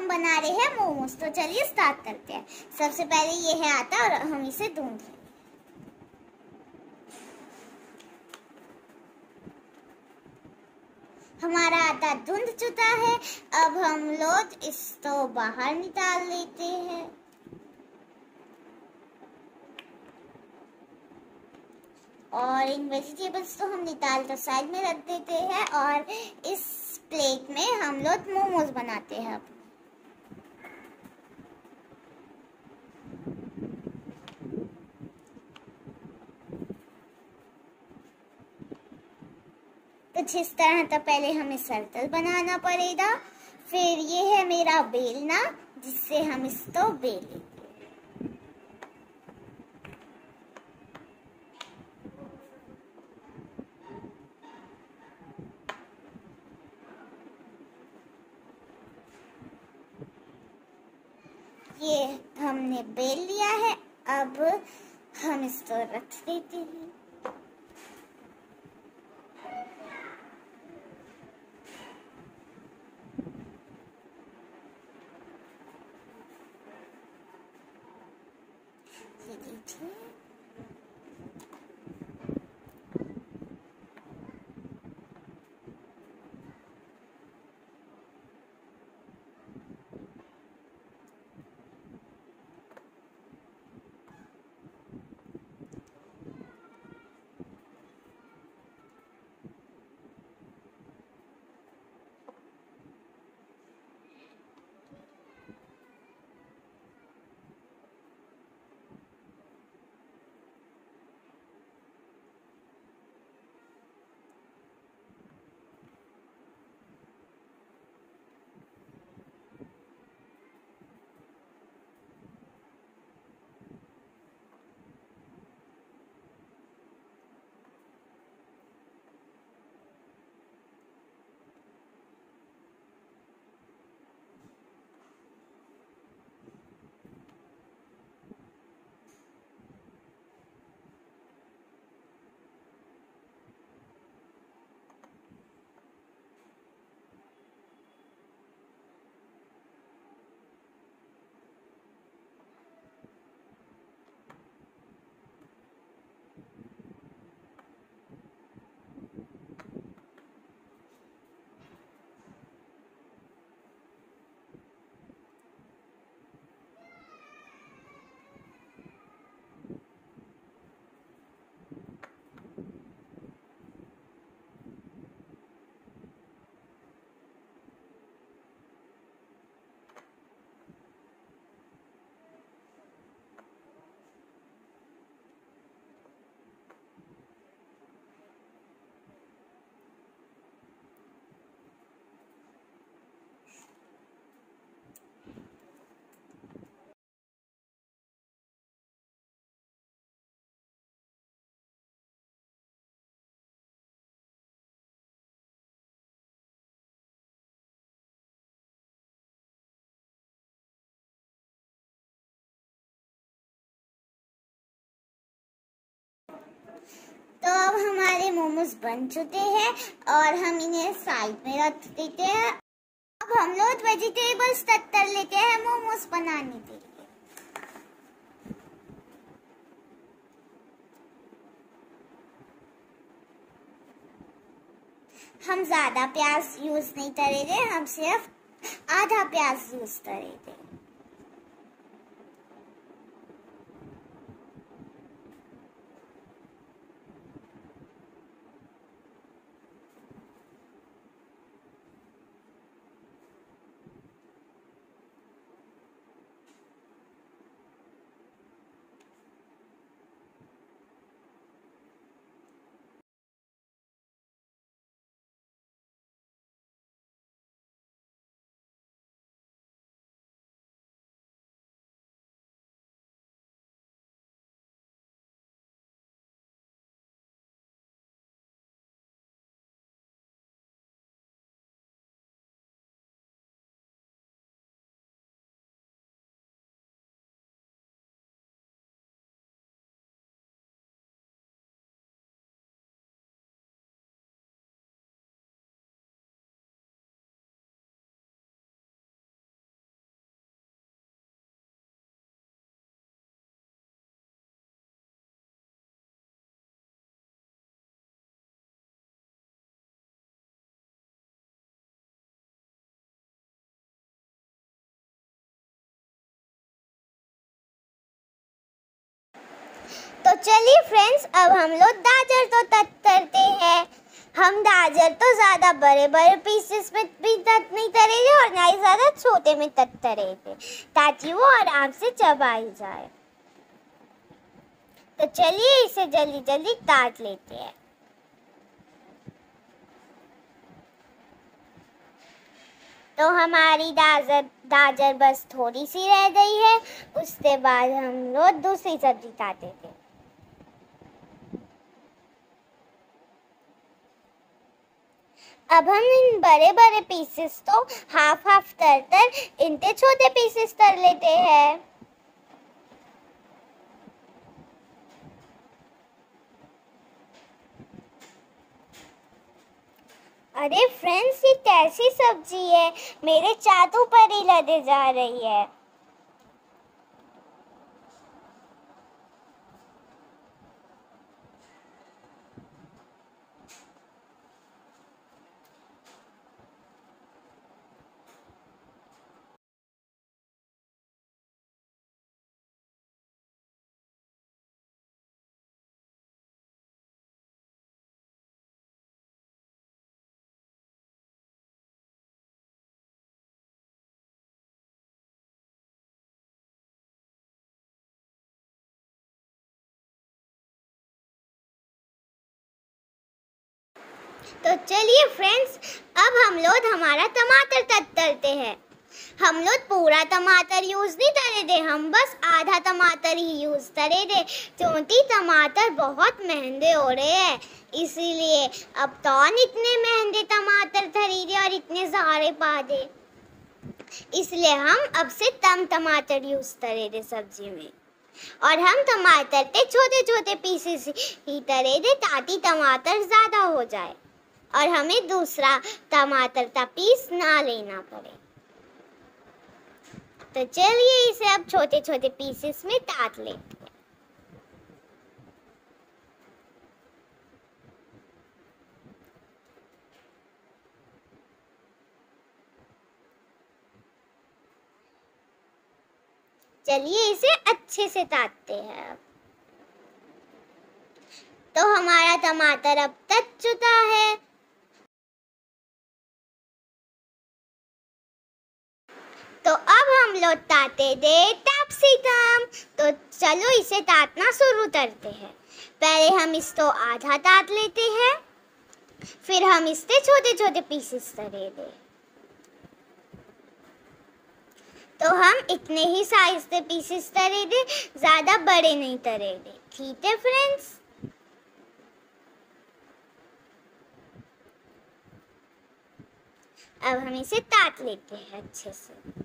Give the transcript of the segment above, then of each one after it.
हम बना रहे हैं मोमोज। तो चलिए स्टार्ट करते हैं। सबसे पहले ये है आटा और हम इसे गूंद लेंगे। हमारा आटा गूंद चुका है। अब हम लोग इसको बाहर निकाल लेते हैं। और इन वेजिटेबल्स को हम निकाल कर साइड में रख देते हैं और इस प्लेट में हम लोग मोमोज बनाते हैं। कुछ इस तरह तो पहले हमें सर्कल बनाना पड़ेगा। फिर ये है मेरा बेलना जिससे हम इसको बेलेंगे। ये हमने बेल लिया है। अब हम इसको रख देते हैं। ये देखिए, तो अब हमारे मोमोज बन चुके हैं और हम इन्हें साइड में रख देते हैं। अब हम लोग वेजिटेबल्स कट कर लेते हैं मोमोज बनाने के लिए। हम ज्यादा प्याज यूज नहीं करेंगे, हम सिर्फ आधा प्याज यूज करेंगे। तो चलिए फ्रेंड्स, अब हम लोग गाजर तो तलते हैं। हम गाजर तो ज़्यादा बड़े बड़े पीसेस में भी नहीं तलेंगे और ना ही ज़्यादा छोटे में तलेंगे, ताकि वो आराम से चबाई जाए। तो चलिए इसे जल्दी जल्दी काट लेते हैं। तो हमारी गाजर बस थोड़ी सी रह गई है। उसके बाद हम लोग दूसरी सब्जी काटेंगे। अब हम इन बड़े बड़े पीसेस तो हाफ हाफ कर इनके छोटे पीसेस कर लेते हैं। अरे फ्रेंड्स, ये कैसी सब्जी है, मेरे चाटू पर ही लगे जा रही है। तो चलिए फ्रेंड्स, अब हम लोग हमारा टमाटर तलते हैं। हम लोग पूरा टमाटर यूज़ नहीं करेंगे, हम बस आधा टमाटर ही यूज़ करेंगे, क्योंकि टमाटर बहुत महंगे हो रहे हैं। इसीलिए अब कौन इतने महंगे टमाटर खरीदे और इतने सारे पा दे, इसलिए हम अब से कम टमाटर यूज़ करेंगे सब्जी में। और हम टमाटर के छोटे छोटे पीसेस ही करेंगे, ताकि टमाटर ज़्यादा हो जाए और हमें दूसरा टमाटर का पीस ना लेना पड़े। तो चलिए इसे अब छोटे छोटे पीसेस में काट लेते हैं। चलिए इसे अच्छे से काटते हैं। तो हमारा टमाटर अब कट चुका है। तो अब हम लोग काटे दे कैप्सिकम। तो चलो इसे काटना शुरू करते हैं। पहले हम इसको आधा काट लेते हैं, फिर हम इसके छोटे छोटे पीसेस करेंगे। तो हम इतने ही साइज के पीसेस करेंगे, ज़्यादा बड़े नहीं करेंगे। ठीक है फ्रेंड्स। अब हम इसे काट लेते हैं अच्छे से।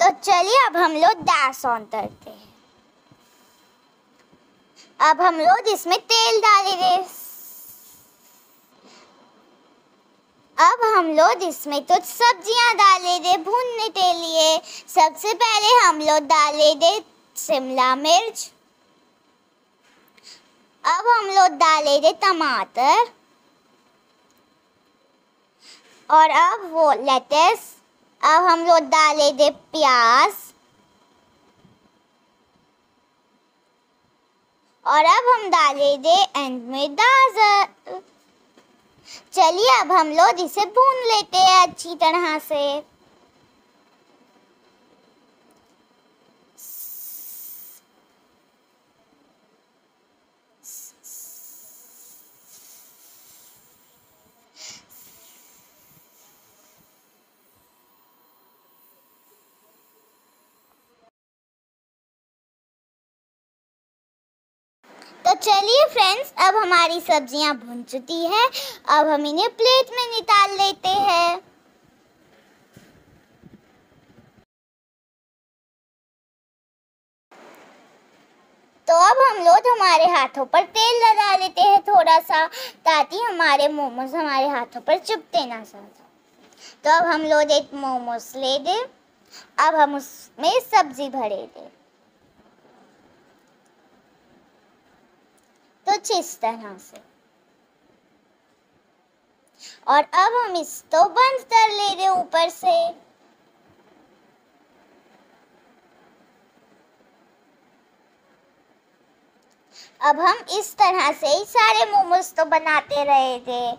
तो चलिए अब हम लोग गैस ऑन करते हैं। अब हम लोग इसमें तेल डालेंगे। अब हम लोग इसमें कुछ सब्जियां डालेंगे भूनने के लिए। सबसे पहले हम लोग डालेंगे शिमला मिर्च। अब हम लोग डालेंगे टमाटर और अब वो लेट्स। अब हम लोग डालेंगे प्याज और अब हम डालेंगे एंड में गाजर। चलिए अब हम लोग इसे भून लेते हैं अच्छी तरह से। तो चलिए फ्रेंड्स, अब हमारी सब्जियां भुन चुकी है। अब हम इन्हें प्लेट में निकाल लेते हैं। तो अब हम लोग हमारे हाथों पर तेल लगा लेते हैं थोड़ा सा, ताकि हमारे मोमोज हमारे हाथों पर चिपके ना ज़्यादा। तो अब हम लोग एक मोमोज ले दे। अब हम उसमें सब्जी भरे दे कुछ इस तरह से। और अब हम इसको बंद कर ले रहे ऊपर से। अब हम इस तरह से ही सारे मोमोज तो बनाते रहे थे।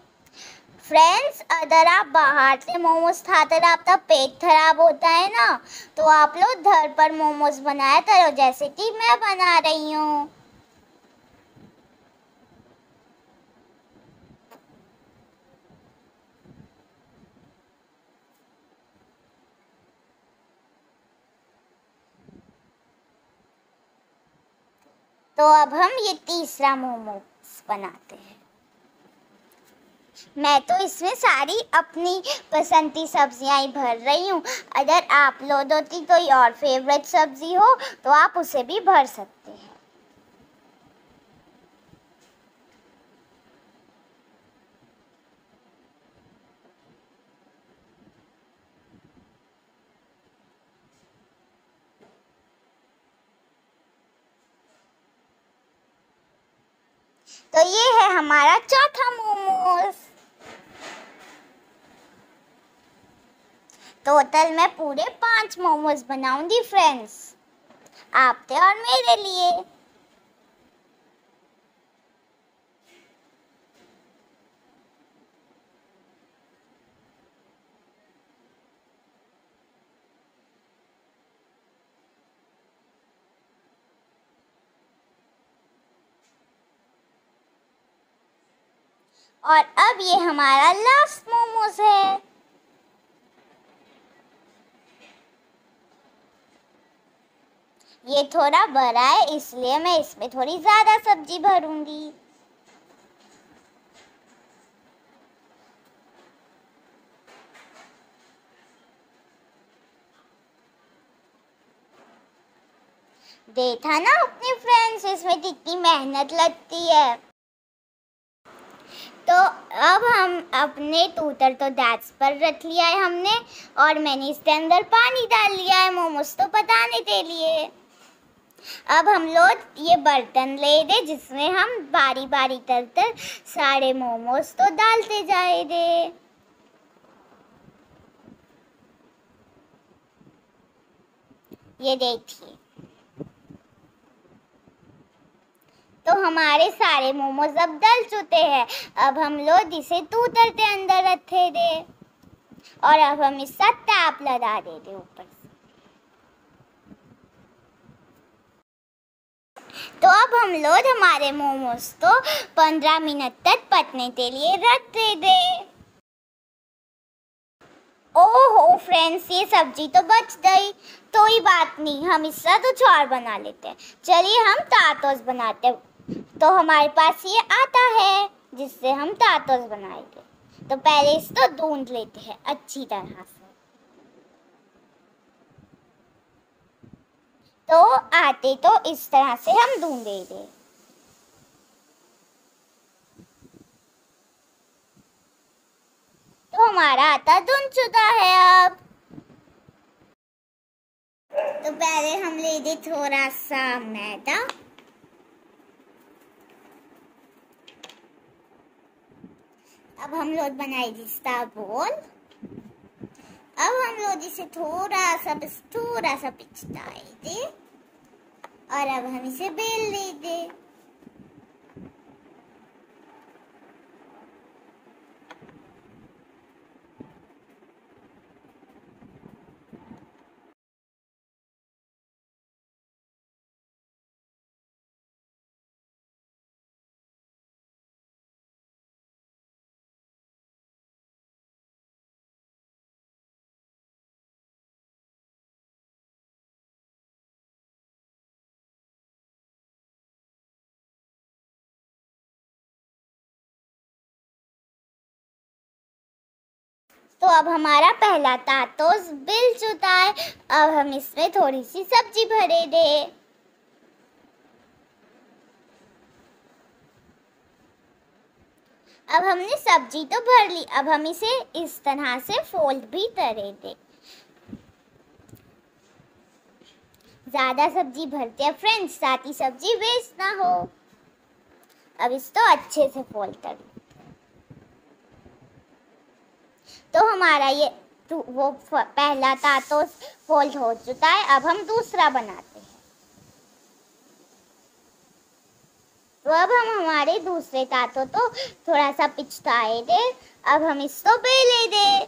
फ्रेंड्स, अगर आप बाहर से मोमोज खाते हैं आपका पेट खराब होता है ना, तो आप लोग घर पर मोमोज बनाया करो, जैसे कि मैं बना रही हूँ। तो अब हम ये तीसरा मोमोज बनाते हैं। मैं तो इसमें सारी अपनी पसंद की सब्जियां ही भर रही हूँ। अगर आप लोगों की कोई और फेवरेट सब्जी हो तो आप उसे भी भर सकते हैं। तो ये है हमारा चौथा मोमोज। टोटल मैं पूरे 5 मोमोज बनाऊंगी फ्रेंड्स, आपके और मेरे लिए। और अब ये हमारा लास्ट मोमोज है। ये थोड़ा बड़ा है इसलिए मैं इसमें थोड़ी ज़्यादा सब्जी भरूंगी। देखा ना अपने फ्रेंड्स, इसमें कितनी मेहनत लगती है। तो अब हम अपने टूटर तो गैस पर रख लिया है हमने, और मैंने इसके अंदर पानी डाल लिया है मोमोज तो पकाने के लिए। अब हम लोग ये बर्तन ले दे जिसमें हम बारी बारी कर सारे मोमोज तो डालते जाएंगे। ये देखिए, तो हमारे सारे मोमोज अब डल चुके हैं। अब हम लोग इसे टूटर के अंदर रखे दे, और अब हम इसका टैप लगा देते ऊपर से। तो अब हम लोग हमारे मोमोज तो 15 मिनट तक पकने के लिए रख दे। ओहो फ्रेंड्स, ये सब्जी तो बच गई। कोई बात नहीं, हम इसका कुछ और बना लेते हैं। चलिए हम टाटोस बनाते हैं। तो हमारे पास ये आता है जिससे हम टाटोस बनाएंगे। तो पहले इसको गूंद लेते हैं अच्छी तरह से। तो आटे तो इस तरह से हम गूंदेंगे। तो हमारा आटा गूंद चुका है। अब तो पहले हम लेंगे थोड़ा सा मैदा। अब हम लोग बनाएंगे इसका बोल। अब हम लोग इसे थोड़ा सा पिचकाएंगे, और अब हम इसे बेल लेंगे। तो अब हमारा पहला टाटोस बिल चुका है। अब हम इसमें थोड़ी सी सब्जी भरेंगे। अब हमने सब्जी तो भर ली, अब हम इसे इस तरह से फोल्ड भी करेंगे। ज़्यादा सब्जी भरते हैं फ्रेंड्स, साथ सब्जी वेस्ट ना हो। अब इसको अच्छे से फोल्ड कर लो। तो हमारा ये वो पहला तातो फोल्ड हो चुका है। अब हम दूसरा बनाते हैं। तो अब हम हमारे दूसरे तातो तो थोड़ा सा पिचकाए दे। अब हम इसको बेले दे।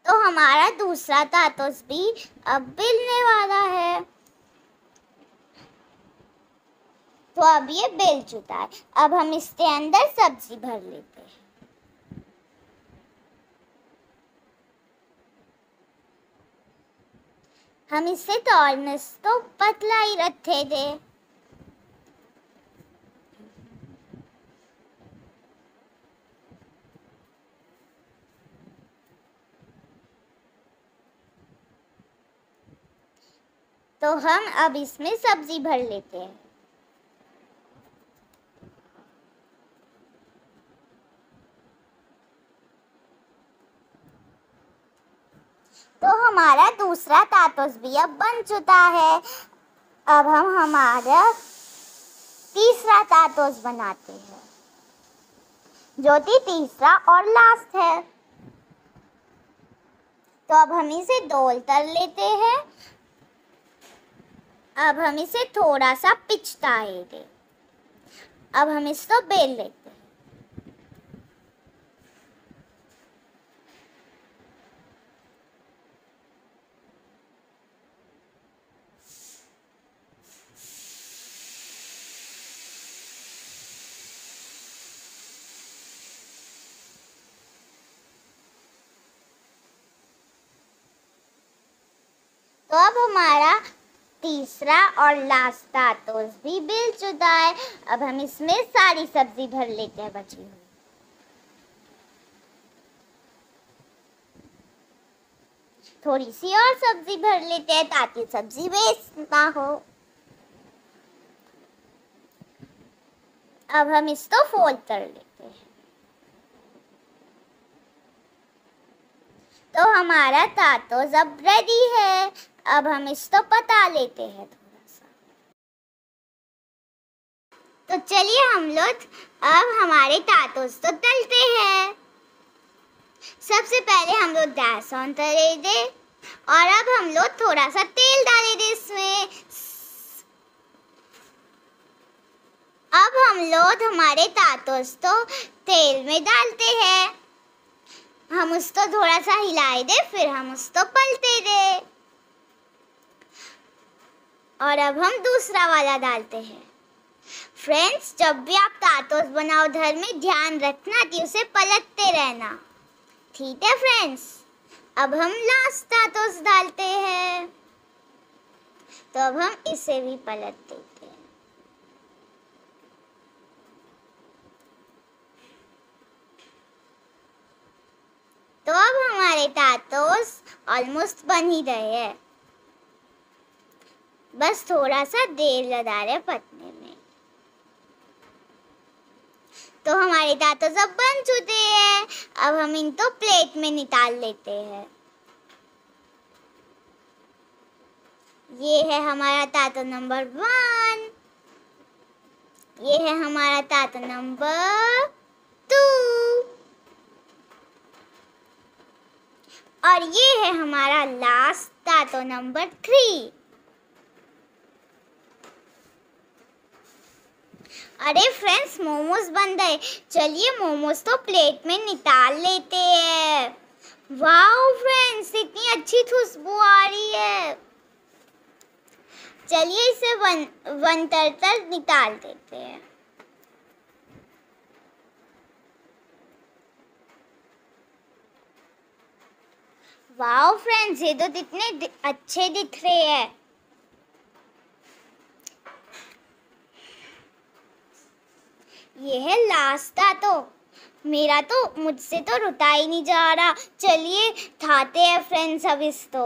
तो हमारा दूसरा तातोस भी अब बेलने वाला है। तो अब ये बेल चुका है। अब हम इसके अंदर सब्जी भर लेते हैं। हम इसे टॉर्नस तो पतला ही रखे थे। तो हम अब इसमें सब्जी भर लेते हैं। तो हमारा दूसरा तातोस भी अब बन चुका है। अब हम हमारा तीसरा तातोस बनाते हैं, जो कि तीसरा और लास्ट है। तो अब हम इसे दोल कर लेते हैं। अब हम इसे थोड़ा सा पिचकाएंगे। अब हम इसको बेल लेते हैं। तो अब हमारा तीसरा और लास्ट तातोस भी बेल चुका है। अब हम इसमें सारी सब्जी भर लेते हैं बची हुई। थोड़ी सी और सब्जी भर लेते हैं ताकि सब्जी वेस्ट ना हो। अब हम इसको फोल्ड कर लेते हैं। तो हमारा तातोस अब रेडी है। अब हम इसको पका लेते हैं थोड़ा सा। तो चलिए हम लोग अब हमारे तातोस तो तलते हैं। सबसे पहले हम लोग गैस ऑन करे दे और अब हम लोग थोड़ा सा तेल डाले दे इसमें। अब हम लोग हमारे तातोस तो तेल में डालते हैं। हम उसको थोड़ा सा हिलाए दे, फिर हम उसको पलटे दे और अब हम दूसरा वाला डालते हैं। फ्रेंड्स, जब भी आप तातोस बनाओ घर में ध्यान रखना कि उसे पलटते रहना। ठीक है फ्रेंड्स। अब हम लास्ट तातोस डालते हैं। तो अब हम इसे भी पलट देते हैं। तो अब हमारे तातोस ऑलमोस्ट बन ही गए हैं। बस थोड़ा सा देर लगा रहे पकने में। तो हमारे तातोस अब बन चुके हैं। अब हम इनको प्लेट में निकाल लेते हैं। ये है हमारा तातो नंबर 1। ये है हमारा तातो नंबर 2 और ये है हमारा लास्ट तातो नंबर 3। अरे फ्रेंड्स, मोमोज बन गए। चलिए मोमोज तो प्लेट में निकाल लेते हैं। वाओ फ्रेंड्स, इतनी अच्छी खुशबू आ रही है। चलिए इसे वन तर निकाल देते हैं। वाओ फ्रेंड्स, ये तो कितने अच्छे दिख रहे हैं। ये है लास्ट तातो। मेरा तो मुझसे तो रुका ही नहीं जा रहा। चलिए खाते हैं फ्रेंड्स अब इसको।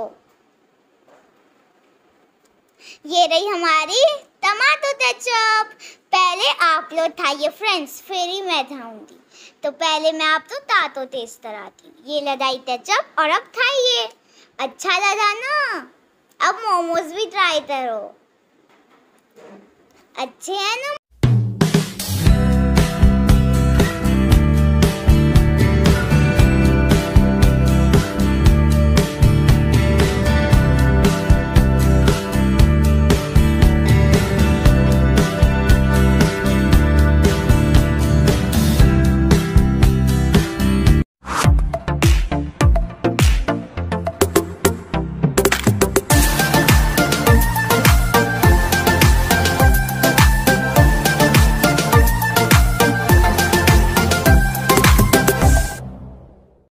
ये रही हमारी टमाटो केचप। पहले आप लोग खाइए फ्रेंड्स, फिर ही मैं खाऊंगी। तो पहले मैं आपको तातो टेस्ट कराती हूँ। ये लगाई केचप और अब खाइए। अच्छा लगा ना? अब मोमोज भी ट्राई करो। अच्छे हैं ना?